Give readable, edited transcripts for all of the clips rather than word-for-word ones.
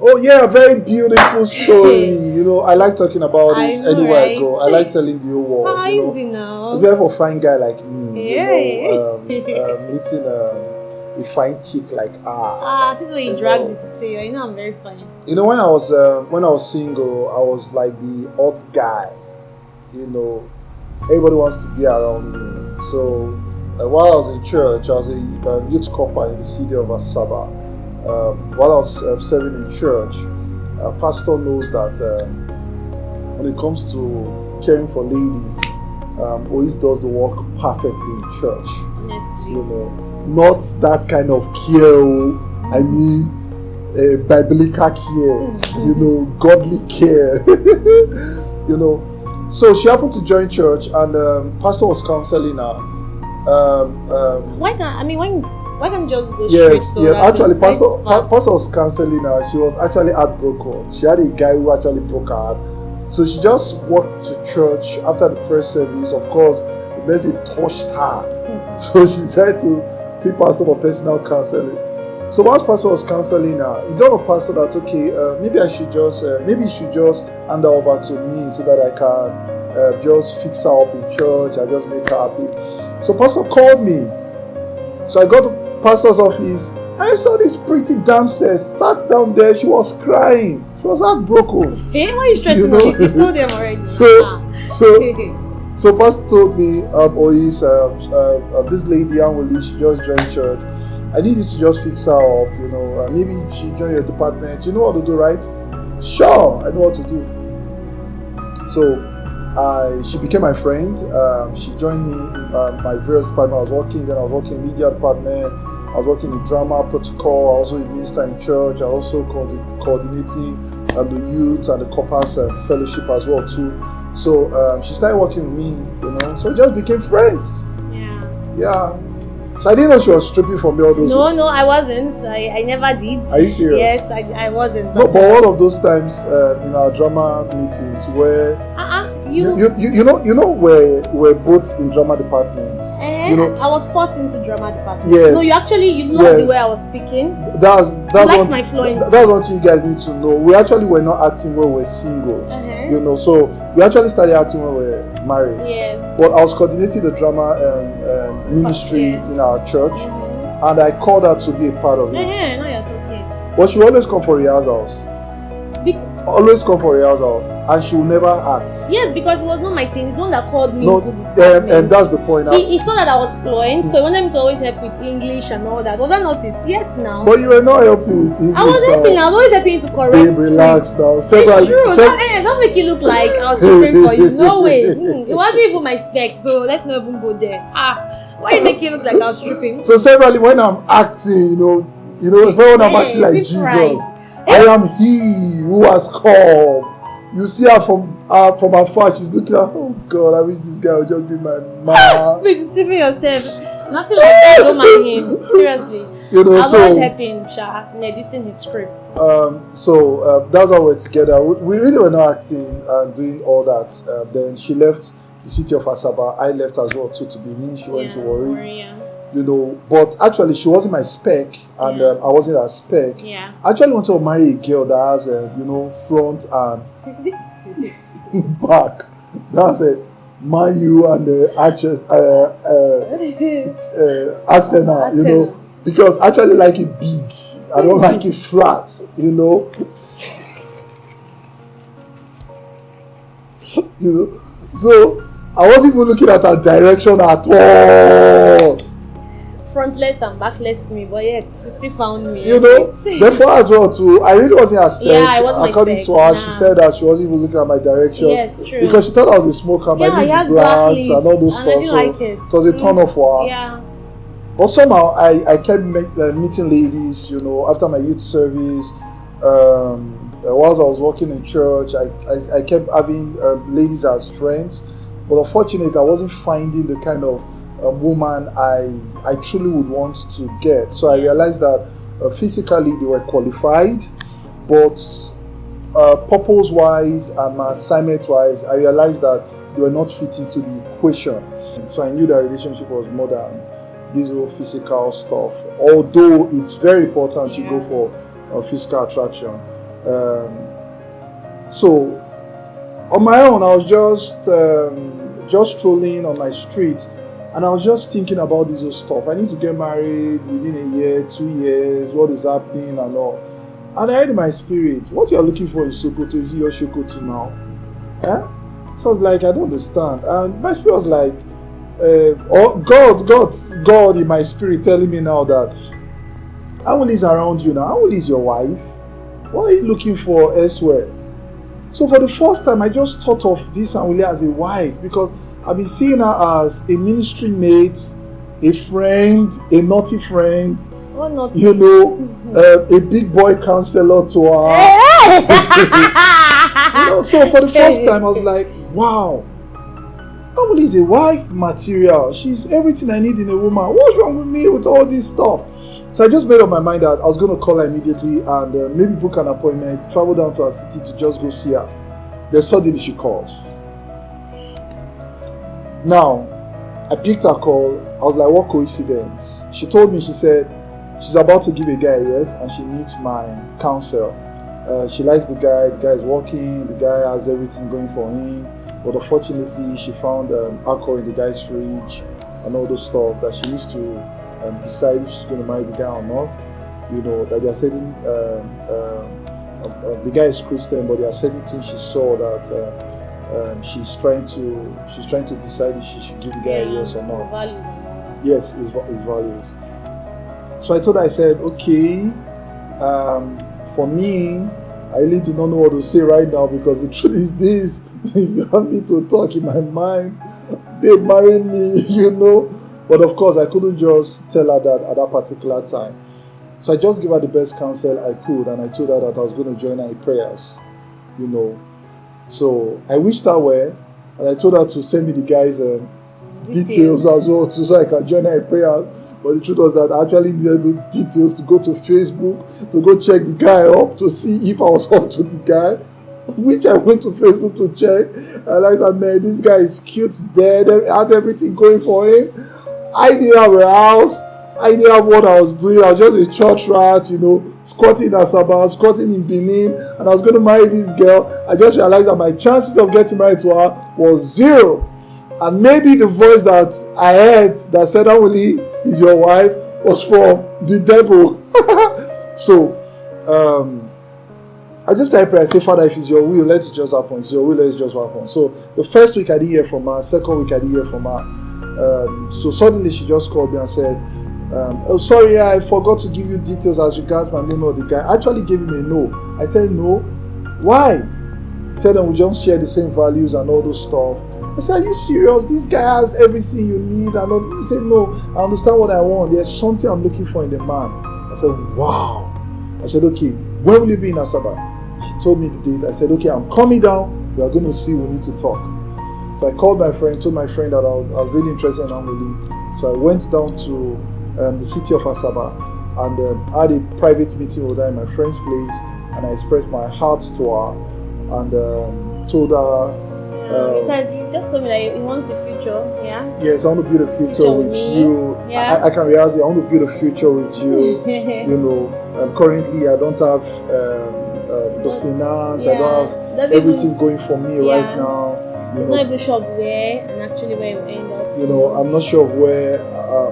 Oh yeah, very beautiful story. You know, I like talking about it anywhere I go. I like telling the whole world. Easy now. If you have a fine guy like me, Yeah. meeting a fine chick like this is what you dragged it to say. You know, I'm very funny. You know, when I was single, I was like the hot guy. You know, everybody wants to be around me. So while I was in church, I was a youth corper in the city of Asaba. While I was serving in church, pastor knows that when it comes to caring for ladies, always does the work perfectly in church. Honestly, you know, not that kind of care. I mean, biblical care. You know, godly care. You know. So she happened to join church, and pastor was counseling her. Why can't just go yes, straight to yeah. Actually, pastor was counseling her. She was actually heartbroken. She had a guy who actually broke her heart. So she just walked to church after the first service. Of course, the message touched her. So she tried to see pastor for personal counseling. So once pastor was counseling her, he told the pastor that maybe I should just maybe you should just hand her over to me so that I can just fix her up in church. I just make her happy. So pastor called me. So I got to pastor's office. I saw this pretty damsel sat down there. She was crying. She was heartbroken. Hey, why are you stressing on it? You told them already. So pastor told me, this lady Anwali, she just joined church. I need you to just fix her up. You know, maybe she join your department. You know what to do, right? Sure, I know what to do. So she became my friend. She joined me in my various departments. I was working in media department. I was working in drama protocol. I was also a minister in church. I also coordinating the youth and the corpus fellowship as well too. So she started working with me, you know. So we just became friends. Yeah. So I didn't know she was stripping for me all those. No, I wasn't. I never did. Are you serious? Yes, I wasn't. No, but one of those times in our drama meetings where you know we're both in drama departments. You know, I was forced into drama department. Yes. No, you loved the way I was speaking. That's liked my fluency. That's what you guys need to know. We actually were not acting when we were single. You know, so we actually started acting when we were married. Yes. But I was coordinating the drama ministry in our church, and I called her to be a part of it. Now you're talking. But she always come for rehearsals. Always come for rehearsals, and she will never act. Yes, because it was not my thing. It's one that called me into the department. And that's the point. He saw that I was fluent, so he wanted me to always help with English and all that. Was that not it? Yes, now. But you were not helping with English. I was helping. I was always helping to correct. Babe, relax now. It's true. Don't make it look like I was preparing for you. No way. It wasn't even my spec, so let's not even go there. Why you make it look like I was stripping? So severally, when I'm acting, you know, when I'm acting like Jesus. Right. I am he who has come. You see her from afar. She's looking at, oh God, I wish this guy would just be my man. Be deceiving yourself. Nothing like that. Don't mind him. Seriously. You know, I was always helping Sha in editing his scripts. So that's how we're together. We really were not acting and doing all that. Then she left the city of Asaba. I left as well too to Benin. She went to Warri. You know, but actually she wasn't my spec, and I wasn't her spec. Yeah. I actually wanted to marry a girl that has front and back. That's it. Man U and the Arsenal, you know, because I actually like it big. I don't like it flat, you know. You know, so I wasn't even looking at her direction at all. Frontless and backless me, but yet she still found me. You know, therefore as well too, I really wasn't her spec. Yeah, I wasn't according to her, she said that she wasn't even looking at my direction. Yes, true. Because she thought I was a smoker, my lips black and all those stuff. I didn't like it. So it was a turn off for her. Yeah. But somehow I kept meeting ladies, you know, after my youth service. Whilst I was working in church, I kept having ladies as friends. But unfortunately, I wasn't finding the kind of woman I truly would want to get. So I realized that physically they were qualified, but purpose-wise and assignment-wise, I realized that they were not fitting to the equation. And so I knew that relationship was more than this whole physical stuff. Although it's very important to go for physical attraction, So on my own, I was just strolling on my street, and I was just thinking about this whole stuff. I need to get married within a year, 2 years. What is happening and all? And I heard in my spirit, what you are looking for in Sokoto, is it your Sokoto now? Eh? So I was like, I don't understand. And my spirit was like, God in my spirit telling me now that Awuli is around you now. Awuli is your wife. What are you looking for elsewhere? So for the first time, I just thought of this Awuli as a wife, because I've been seeing her as a ministry mate, a friend, a naughty friend. What naughty? You know, a big boy counselor to her. So for the first time, I was like, wow, Awuli is a wife material. She's everything I need in a woman. What's wrong with me with all this stuff? So I just made up my mind that I was going to call her immediately and maybe book an appointment, travel down to her city to just go see her. Then suddenly she calls. Now, I picked her call. I was like, what coincidence? She told me, she said, she's about to give a guy a yes and she needs my counsel. She likes the guy is working, the guy has everything going for him. But unfortunately, she found alcohol in the guy's fridge and all those stuff that she needs to decide if she's going to marry the guy or not. You know, that there are certain, the guy is Christian, but there are certain things she saw that she's trying to decide if she should give the guy a yes or not. His values and all that. Yes, his values. So I told her, I said, okay, for me, I really do not know what to say right now, because the truth is this, if you want me to talk in my mind, babe, marry me, you know. But of course, I couldn't just tell her that at that particular time. So I just gave her the best counsel I could, and I told her that I was going to join her in prayers, you know. So I wished her well, and I told her to send me the guy's details as well, too, so I can join her in prayers. But the truth was that I actually needed those details to go to Facebook, to go check the guy up, to see if I was up to the guy, which I went to Facebook to check. I realized that, man, this guy is cute, dead, had everything going for him. I didn't have a house. I didn't have what I was doing. I was just a church rat, you know, squatting in Asaba, squatting in Benin, and I was going to marry this girl. I just realized that my chances of getting married to her was 0. And maybe the voice that I heard that said, Awuli is your wife, was from the devil. So, I just type prayer. I say, Father, if it's your will, let it just happen. If it's your will, let it just happen. So, the first week I didn't hear from her. Second week I didn't hear from her. So suddenly she just called me and said, oh, sorry, I forgot to give you details as regards my name of the guy. I actually gave him a no. I said, no. Why? He said, we just share the same values and all those stuff. I said, are you serious? This guy has everything you need and all. He said, no, I understand what I want. There's something I'm looking for in the man. I said, wow. I said, okay, when will you be in Asaba? She told me the date. I said, okay, I'm coming down. We are going to see. We need to talk. So I called my friend, told my friend that I was really interested in Awuli. So I went down to the city of Asaba and had a private meeting with her in my friend's place, and I expressed my heart to her and told her. He said, you just told me that he wants a future, yeah? Yes, I want to build a future with you. Yeah. I can realize it. I want to build a future with you. You know, currently I don't have the finance, I don't have everything going for me right now. It's not even sure where and actually where you end up. You know, I'm not sure of where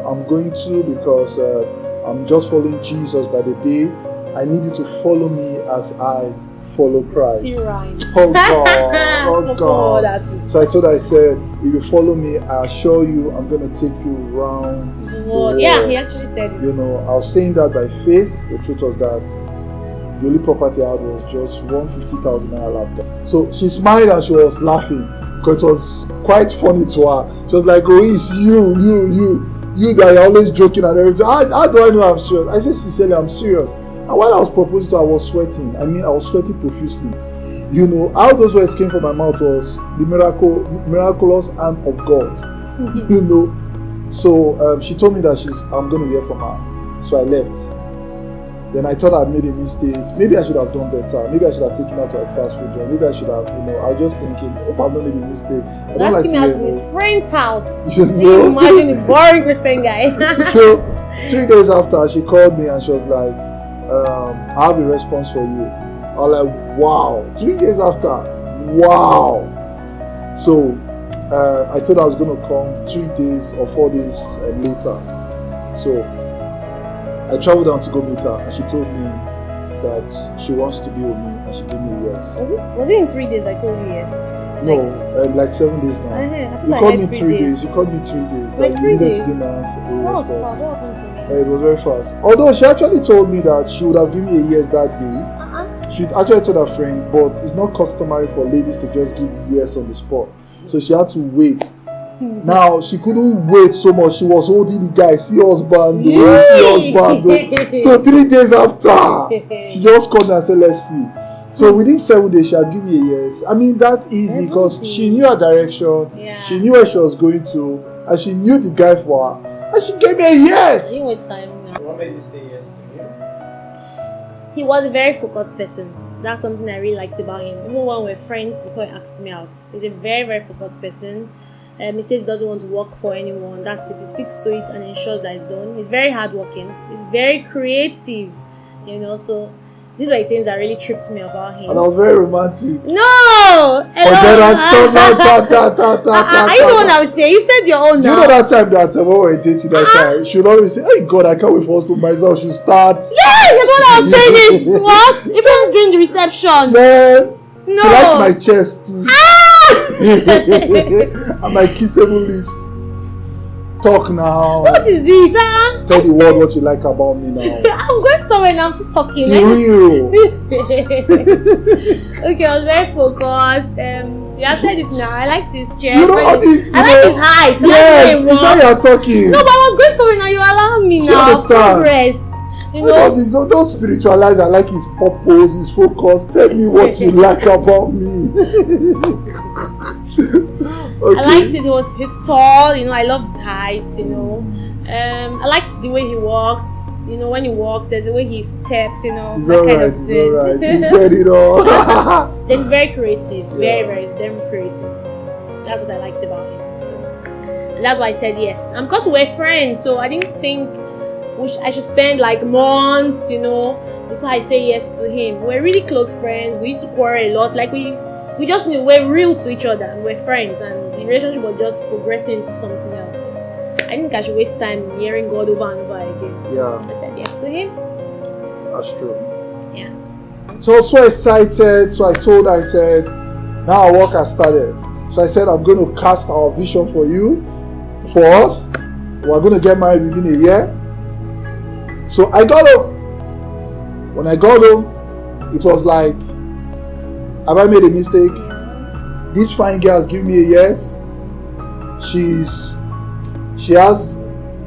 I'm going to, because I'm just following Jesus by the day. I need you to follow me as I follow Christ. Oh God. So I told her, I said, if you follow me, I assure you I'm going to take you around the world. Yeah, he actually said it. You know, I was saying that by faith. The truth was that the only property I had was just 150,000 naira laptop. So she smiled and she was laughing, because it was quite funny to her. She was like, oh, it's you that you're always joking and everything. How do I know I'm serious? I said, sincerely, I'm serious. And while I was proposing to her, I was sweating. I was sweating profusely. You know, how those words came from my mouth was the miraculous hand of God. You know. So she told me that I'm going to hear from her. So I left. Then I thought I'd made a mistake. Maybe I should have done better. Maybe I should have taken her to a fast food joint. Maybe I should have, I was just thinking, hope I've not made a mistake. Asking me out to his friend's house. You know? Imagine a boring Christian guy. So 3 days after, she called me and she was like, I have a response for you. I was like, wow. 3 days after, wow. So I told her I was going to come 3 days or 4 days later. So I traveled down to go meet her, and she told me that she wants to be with me, and she gave me a yes. Was it in 3 days I told you yes? No, like 7 days now. I thought You I called had me 3 3 days. days. You called me 3 days. Like that 3 you needed days. to give me an answer. That was fast. What happened to me? It was very fast. Although she actually told me that she would have given me a yes that day. She actually told her friend, but it's not customary for ladies to just give yes on the spot. So she had to wait. Now she couldn't wait so much. She was holding the guy. See husband, So 3 days after, she just called and said, "Let's see." So within 7 days, she had given me a yes. I mean, that's easy because she knew her direction. Yeah. She knew where she was going to, and she knew the guy for her, and she gave me a yes. I didn't waste time. What made you say yes to him? He was a very focused person. That's something I really liked about him. Even when we were friends, before he asked me out, he's a very, very focused person. He says he doesn't want to work for anyone. That's it. He sticks to it and ensures that it's done. He's very hardworking. He's very creative. So these are the things that really tripped me about him. And I was very romantic. No! Forget that stuff like Are you the one that would say? You said your own Do you now. know that time when we were dating that time? She would always say, "Hey God, I can't wait for us to marry. So I should start." Yeah, you're the one that was saying it. What? Even during the reception. Man, No. she likes my chest too. And my kissable lips. Talk now. What is it? Tell the world what you like about me now. I'm going somewhere and I'm still talking. Real. Okay, I was very focused. Yeah, I said it now. I liked his chest. You know all this. I like his height. I Yes, like the way it's not he you're walks. talking. No, but I was going somewhere now. You allow me She now. understand. Progress. You All know. this, don't spiritualize. I like his purpose, his focus. Tell me what you like about me. Okay. I liked it. He's tall. I loved his height. I liked the way he walked. When he walks, there's the way he steps. It's that alright. kind of It's thing. alright. You said it all. Then he's very creative. Yeah. Very creative. That's what I liked about him. And that's why I said yes. And because we're friends, so I didn't think I should spend like months, before I say yes to him. We're really close friends. We used to quarrel a lot. Like we just knew we're real to each other. And we're friends, and the relationship was just progressing to something else. I think I should waste time hearing God over and over again. So Yeah. I said yes to him. That's true. Yeah. So I was so excited. So I told her, I said, now our work has started. So I said, I'm going to cast our vision for you, for us. We're going to get married within a year. So I got home. When I got home, it was like, have I made a mistake? This fine girl has given me a yes. She has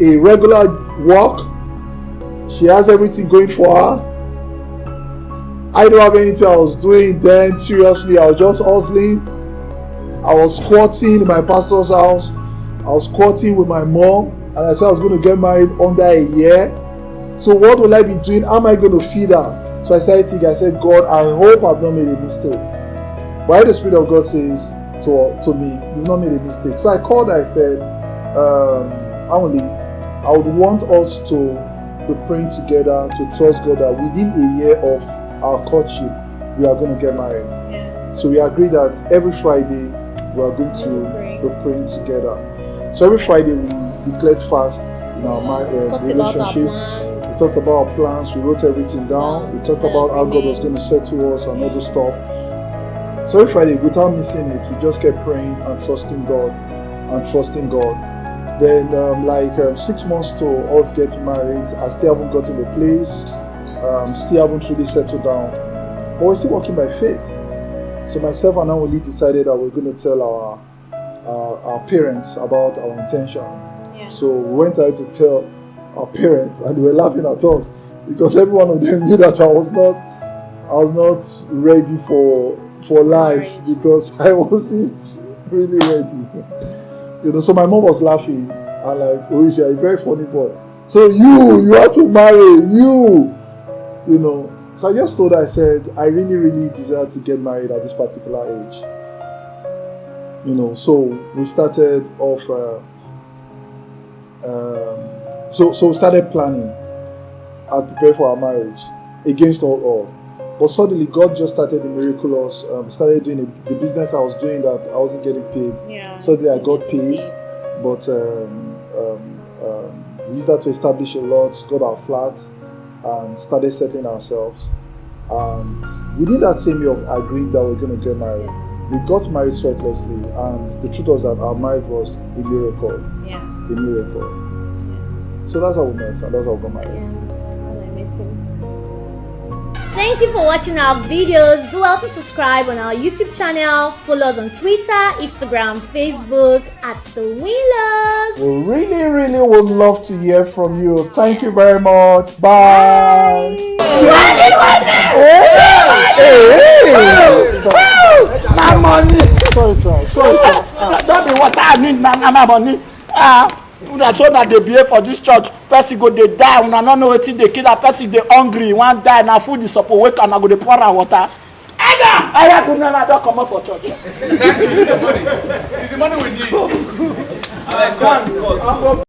a regular work. She has everything going for her. I don't have anything I was doing then. Seriously, I was just hustling. I was squatting in my pastor's house. I was squatting with my mom. And I said I was going to get married under a year. So what will I be doing? How am I going to feed her? So I started thinking, I said, God, I hope I've not made a mistake. Why the Spirit of God says to me, you've not made a mistake. So I called her, I said, Emily, I would want us to be praying together, to trust God that within a year of our courtship, we are going to get married. Yeah. So we agreed that every Friday, we are going to be praying together. So every Friday, we declared fast in our relationship. We talked about our plans. We wrote everything down. We talked about how God was going to say to us and all this stuff. So every Friday, without missing it, we just kept praying and trusting God. Then 6 months to us getting married, I still haven't gotten the place. Still haven't really settled down. But we're still walking by faith. So myself and Anwali decided that we're going to tell our parents about our intention. Yeah. So we went out to tell our parents, and they were laughing at us because every one of them knew that I was not ready for life because I wasn't really ready. So my mom was laughing and like, oh, you're a very funny boy. So you have to marry So I just told her, I said, I really, really desire to get married at this particular age. So we started off. So we started planning and prepare for our marriage against all. But suddenly, God just started the miraculous. Started doing the business I was doing that I wasn't getting paid. Yeah. Suddenly, I got paid. But we used that to establish a lot, got our flat, and started settling ourselves. And within that same year, I agreed that we're going to get married. Yeah. We got married sweatlessly, and the truth was that our marriage was a miracle. Yeah. A miracle. Yeah. So that's how we met, and that's how we got married. Yeah. That's how I met him. Thank you for watching our videos. Do well to subscribe on our YouTube channel. Follow us on Twitter, Instagram, Facebook at the Winlos. We really, really would love to hear from you. Thank you very much. Bye. My money. Sorry, sir. Don't be what I need, man. My money. Una so that they behave for this church. Person go they die. Una no know wetin dey kill that person. Dey hungry. One die. Na food is supposed wake and I go dey pour am water. I could never don't come out for church. It's the money we need.